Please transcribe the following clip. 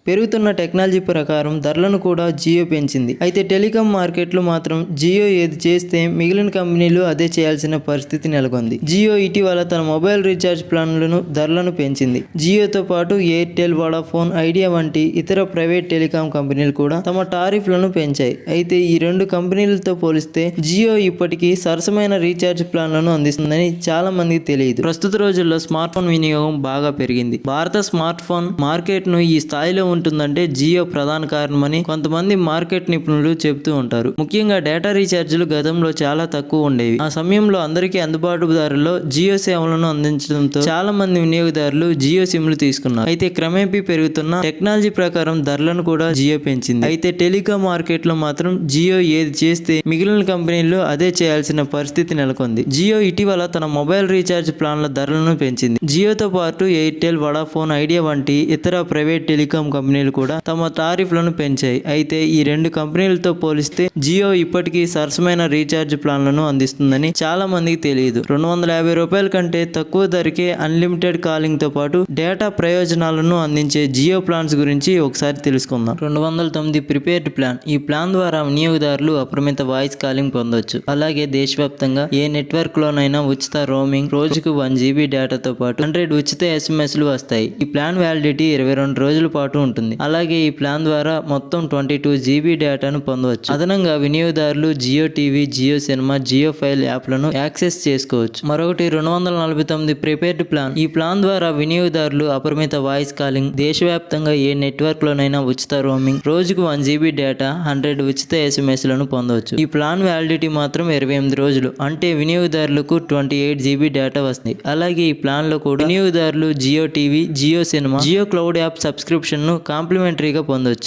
పెరుగుతున్న టెక్నాలజీ ప్రకారం ధరలను కూడా జియో పెంచింది. అయితే టెలికాం మార్కెట్లో మాత్రం జియో ఏది చేస్తే మిగిలిన కంపెనీలు అదే చేయాల్సిన పరిస్థితి నెలకొంది. జియో ఇటీవల తన మొబైల్ రీఛార్జ్ ప్లాన్లను ధరలను పెంచింది. జియోతో పాటు ఎయిర్టెల్, వోడాఫోన్, ఐడియా వంటి ఇతర ప్రైవేట్ టెలికాం కంపెనీలు కూడా తమ టారిఫ్లను పెంచాయి. అయితే ఈ రెండు కంపెనీలతో పోలిస్తే జియో ఇప్పటికీ సరసమైన రీఛార్జ్ ప్లాన్లను అందిస్తుందని చాలా మందికి తెలియదు. ప్రస్తుత రోజుల్లో స్మార్ట్ ఫోన్ వినియోగం బాగా పెరిగింది. భారత స్మార్ట్ ఫోన్ మార్కెట్ ను ఈ స్థాయిలో ఉంటుందంటే జియో ప్రధాన కారణమని కొంతమంది మార్కెట్ నిపుణులు చెబుతూ ఉంటారు. ముఖ్యంగా డేటా రీఛార్జీలు గతంలో చాలా తక్కువ ఉండేవి. ఆ సమయంలో అందరికీ అందుబాటు ధరల్లో జియో సేవలను అందించడంతో చాలా మంది వినియోగదారులు జియో సిమ్లు తీసుకున్నారు. అయితే క్రమేపీ పెరుగుతున్న టెక్నాలజీ ప్రకారం ధరలను కూడా జియో పెంచింది. అయితే టెలికాం మార్కెట్ లో మాత్రం జియో ఏది చేస్తే మిగిలిన కంపెనీలు అదే చేయాల్సిన పరిస్థితి నెలకొంది. జియో ఇటీవల తన మొబైల్ రీఛార్జ్ ప్లాన్ల ధరలను పెంచింది. జియోతో పాటు ఎయిర్టెల్, వోడాఫోన్, ఐడియా వంటి ఇతర ప్రైవేట్ టెలికాం కంపెనీలు కూడా తమ టారిఫ్లను పెంచాయి. అయితే ఈ రెండు కంపెనీలతో పోలిస్తే జియో ఇప్పటికీ సరసమైన రీఛార్జ్ ప్లాన్లను అందిస్తుందని చాలా మందికి తెలియదు. 250 రూపాయల కంటే తక్కువ ధరకే అన్లిమిటెడ్ కాలింగ్ తో పాటు డేటా ప్రయోజనాలను అందించే జియో ప్లాన్స్ గురించి ఒకసారి తెలుసుకుందాం. 209 ప్రిపేర్డ్ ప్లాన్. ఈ ప్లాన్ ద్వారా వినియోగదారులు అపరిమిత వాయిస్ కాలింగ్ పొందొచ్చు. అలాగే దేశవ్యాప్తంగా ఏ నెట్వర్క్ లోనైనా ఉచిత రోమింగ్, రోజుకు 1 GB డేటాతో పాటు 100 ఉచిత SMS వస్తాయి. ఈ ప్లాన్ వ్యాలిడిటీ 22 రోజుల పాటు ఉంటుంది. అలాగే ఈ ప్లాన్ ద్వారా మొత్తం 22 GB డేటాను పొందవచ్చు. అదనంగా వినియోగదారులు Jio TV, Jio cinema, Jio file యాప్లను యాక్సెస్ చేసుకోవచ్చు. మరొకటి 249 ప్రిపేర్డ్ ప్లాన్. ఈ ప్లాన్ ద్వారా వినియోగదారులు అపరిమిత వాయిస్ కాలింగ్, దేశవ్యాప్తంగా ఏ నెట్వర్క్ లోనైనా ఉచిత రోమింగ్, రోజుకు 1 GB డేటా, 100 ఉచిత SMS లను పొందవచ్చు. ఈ ప్లాన్ వ్యాలిడిటీ మాత్రం 28 రోజులు. అంటే వినియోగదారులకు 28 GB డేటా వస్తుంది. అలాగే ఈ ప్లాన్ లో కూడా వినియోగదారులు Jio TV, Jio cinema, Jio cloud app subscription ను కాంప్లిమెంటరీగా పొందొచ్చు.